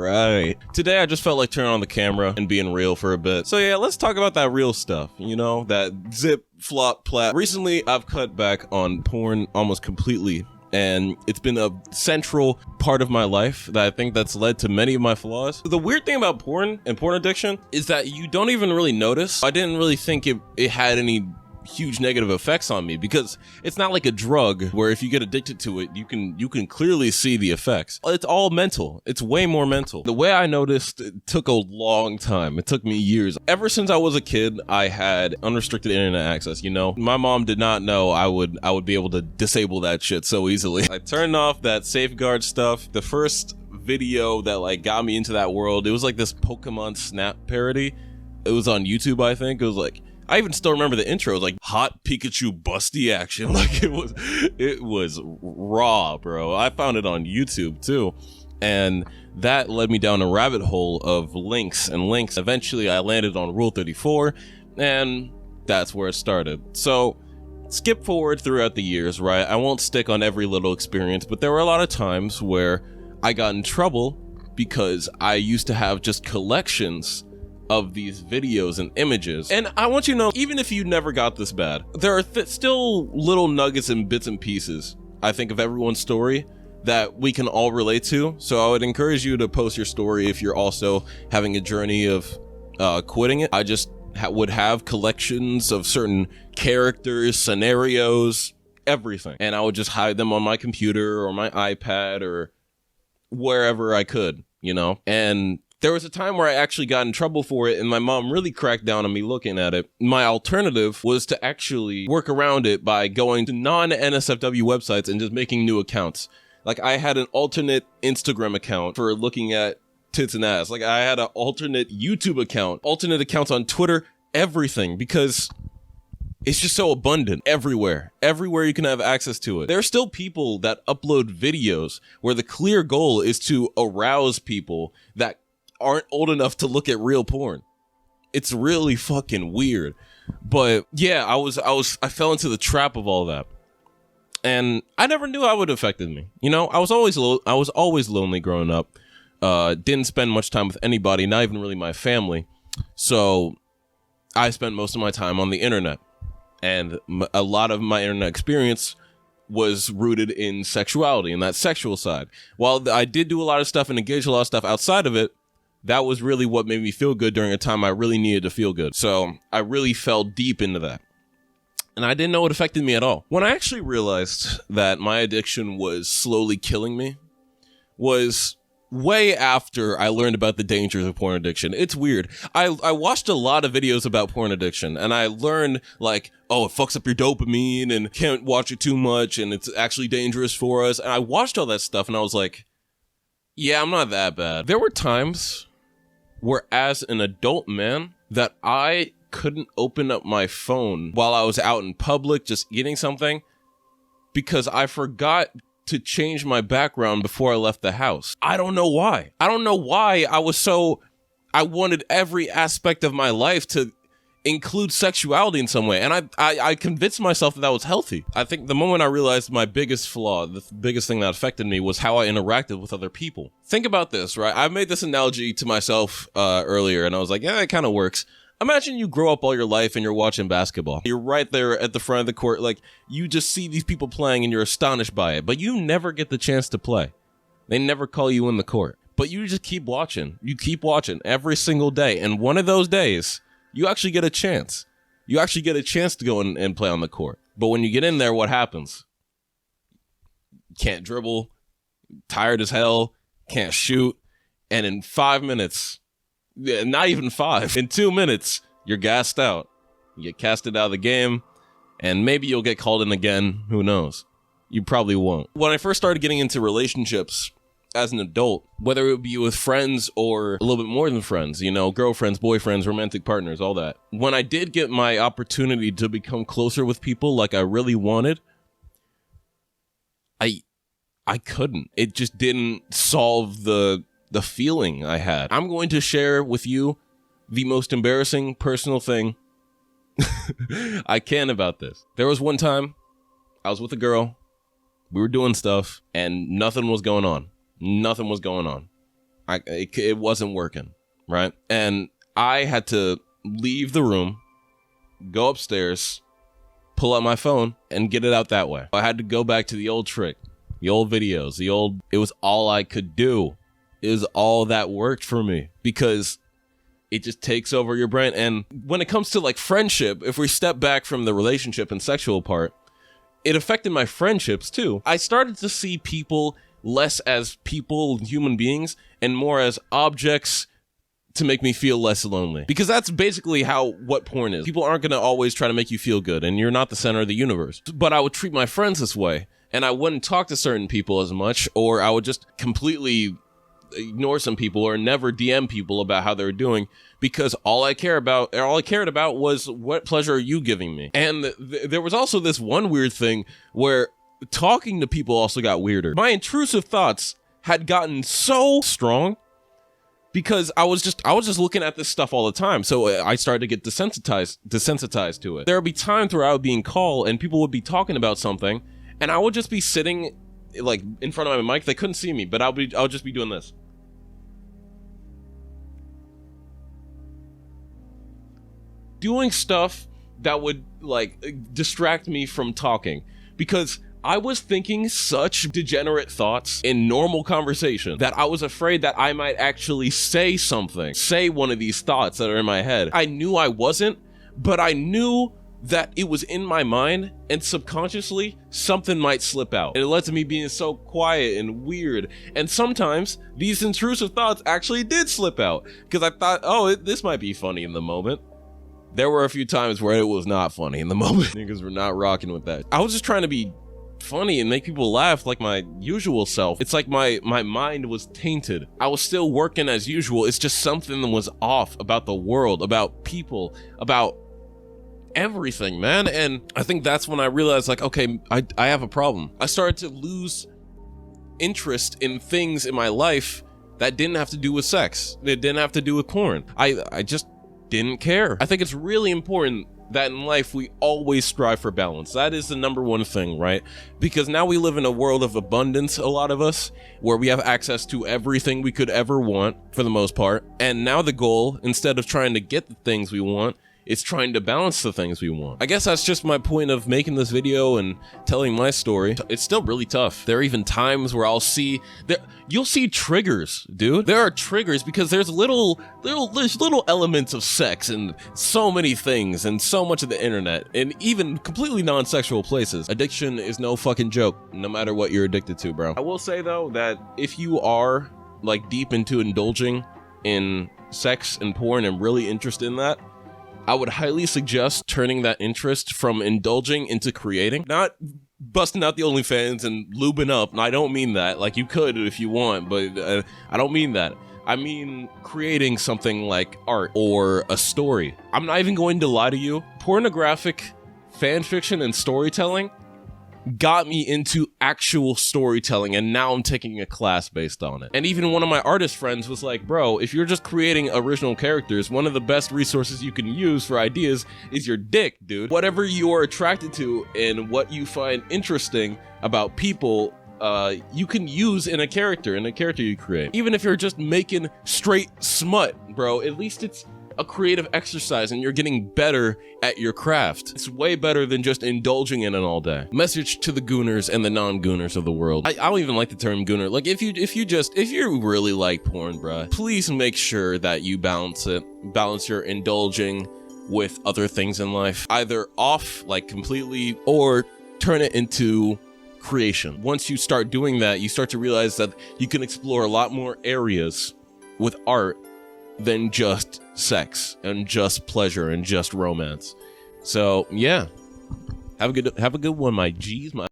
Right. Today I just felt like turning on the camera and being real for a bit. So yeah, let's talk about that real stuff, you know, that zip, flop, plat. Recently, I've cut back on porn almost completely, and it's been a central part of my life that I think that's led to many of my flaws. The weird thing about porn and porn addiction is that you don't even really notice. I didn't really think it had any huge negative effects on me, because it's not like a drug where if you get addicted to it, you can clearly see the effects. It's all mental. It's way more mental. The way I noticed, it took a long time. It took me years. Ever since I was a kid, I had unrestricted internet access, you know? My mom did not know I would be able to disable that shit so easily. I turned off that safeguard stuff. The first video that like got me into that world, it was like this Pokemon Snap parody. It was on YouTube, I think. It was like, I even still remember the intro. It was like hot Pikachu busty action. Like it was raw, bro. I found it on YouTube too. And that led me down a rabbit hole of links and links. Eventually I landed on Rule 34, and that's where it started. So skip forward throughout the years, right? I won't stick on every little experience, but there were a lot of times where I got in trouble because I used to have just collections of these videos and images. And I want you to know, even if you never got this bad, there are still little nuggets and bits and pieces, I think, of everyone's story that we can all relate to. So I would encourage you to post your story if you're also having a journey of quitting it. I just would have collections of certain characters, scenarios, everything. And I would just hide them on my computer or my iPad or wherever I could, you know? And there was a time where I actually got in trouble for it, and my mom really cracked down on me looking at it. My alternative was to actually work around it by going to non-NSFW websites and just making new accounts. Like, I had an alternate Instagram account for looking at tits and ass. Like, I had an alternate YouTube account, alternate accounts on Twitter, everything, because it's just so abundant everywhere. Everywhere you can have access to it. There are still people that upload videos where the clear goal is to arouse people that aren't old enough to look at real porn. It's really fucking weird. But yeah, I fell into the trap of all that. And I never knew how it would have affected me. You know, I was always lonely growing up. Didn't spend much time with anybody, not even really my family. So I spent most of my time on the internet. And a lot of my internet experience was rooted in sexuality and that sexual side. While I did do a lot of stuff and engage a lot of stuff outside of it, that was really what made me feel good during a time I really needed to feel good. So I really fell deep into that. And I didn't know it affected me at all. When I actually realized that my addiction was slowly killing me was way after I learned about the dangers of porn addiction. It's weird. I watched a lot of videos about porn addiction, and I learned, like, oh, it fucks up your dopamine and can't watch it too much and it's actually dangerous for us. And I watched all that stuff and I was like, yeah, I'm not that bad. There were times where, as an adult man, that I couldn't open up my phone while I was out in public just eating something because I forgot to change my background before I left the house. I don't know why. I don't know why I wanted every aspect of my life to include sexuality in some way. And I convinced myself that was healthy. I think the moment I realized my biggest flaw, the biggest thing that affected me, was how I interacted with other people. Think about this, right? I made this analogy to myself earlier, and I was like, yeah, it kind of works. Imagine you grow up all your life and you're watching basketball. You're right there at the front of the court. Like, you just see these people playing and you're astonished by it, but you never get the chance to play. They never call you in the court, but you just keep watching. You keep watching every single day. And one of those days, you actually get a chance. You actually get a chance to go and play on the court. But when you get in there, what happens? Can't dribble, tired as hell, can't shoot. And in 5 minutes, not even 5, in 2 minutes, you're gassed out. You get casted out of the game, and maybe you'll get called in again. Who knows? You probably won't. When I first started getting into relationships as an adult, whether it would be with friends or a little bit more than friends, you know, girlfriends, boyfriends, romantic partners, all that. When I did get my opportunity to become closer with people like I really wanted, I couldn't. It just didn't solve the feeling I had. I'm going to share with you the most embarrassing personal thing I can about this. There was one time I was with a girl. We were doing stuff and nothing was going on. Nothing was going on. It wasn't working, right? And I had to leave the room, go upstairs, pull out my phone, and get it out that way. I had to go back to the old trick, the old videos, it was all I could do. It was all that worked for me, because it just takes over your brain. And when it comes to like friendship, if we step back from the relationship and sexual part, it affected my friendships too. I started to see people less as people, human beings, and more as objects to make me feel less lonely. Because that's basically what porn is. People aren't going to always try to make you feel good, and you're not the center of the universe. But I would treat my friends this way, and I wouldn't talk to certain people as much, or I would just completely ignore some people or never DM people about how they're doing, because all I cared about was, what pleasure are you giving me? And there was also this one weird thing where talking to people also got weirder. My intrusive thoughts had gotten so strong because I was just looking at this stuff all the time. So I started to get desensitized to it. There would be times where I would be in call and people would be talking about something, and I would just be sitting like in front of my mic. They couldn't see me, but I'll just be doing this. Doing stuff that would like distract me from talking, because I was thinking such degenerate thoughts in normal conversation that I was afraid that I might actually say one of these thoughts that are in my head. I knew I wasn't, but I knew that it was in my mind, and subconsciously something might slip out. And it led to me being so quiet and weird. And sometimes these intrusive thoughts actually did slip out, because I thought, oh, this might be funny in the moment. There were a few times where it was not funny in the moment. Niggas were not rocking with that. I was just trying to be funny and make people laugh like my usual self. It's like my mind was tainted. I was still working as usual. It's just something was off about the world, about people, about everything, man. And I think that's when I realized, like, okay, I have a problem. I started to lose interest in things in my life that didn't have to do with sex. It didn't have to do with porn. I just didn't care. I think it's really important that in life we always strive for balance. That is the number one thing, right? Because now we live in a world of abundance, a lot of us, where we have access to everything we could ever want for the most part. And now the goal, instead of trying to get the things we want, it's trying to balance the things we want. I guess that's just my point of making this video and telling my story. It's still really tough. There are even times where you'll see triggers, dude. There are triggers because there's little elements of sex and so many things and so much of the internet and even completely non-sexual places. Addiction is no fucking joke, no matter what you're addicted to, bro. I will say though that if you are like deep into indulging in sex and porn and really interested in that, I would highly suggest turning that interest from indulging into creating. Not busting out the OnlyFans and lubing up. And I don't mean that. Like, you could if you want, but I don't mean that. I mean creating something like art or a story. I'm not even going to lie to you. Pornographic fan fiction and storytelling got me into actual storytelling, and now I'm taking a class based on it. And even one of my artist friends was like, bro, if you're just creating original characters, one of the best resources you can use for ideas is your dick, dude. Whatever you are attracted to and what you find interesting about people, you can use in a character you create. Even if you're just making straight smut, bro, at least it's a creative exercise and you're getting better at your craft. It's way better than just indulging in it all day. Message to the gooners and the non-gooners of the world. I don't even like the term gooner. Like, if you really like porn, bruh, please make sure that you balance your indulging with other things in life, either off like completely or turn it into creation. Once you start doing that, you start to realize that you can explore a lot more areas with art than just sex and just pleasure and just romance. So yeah, have a good one, my G's, my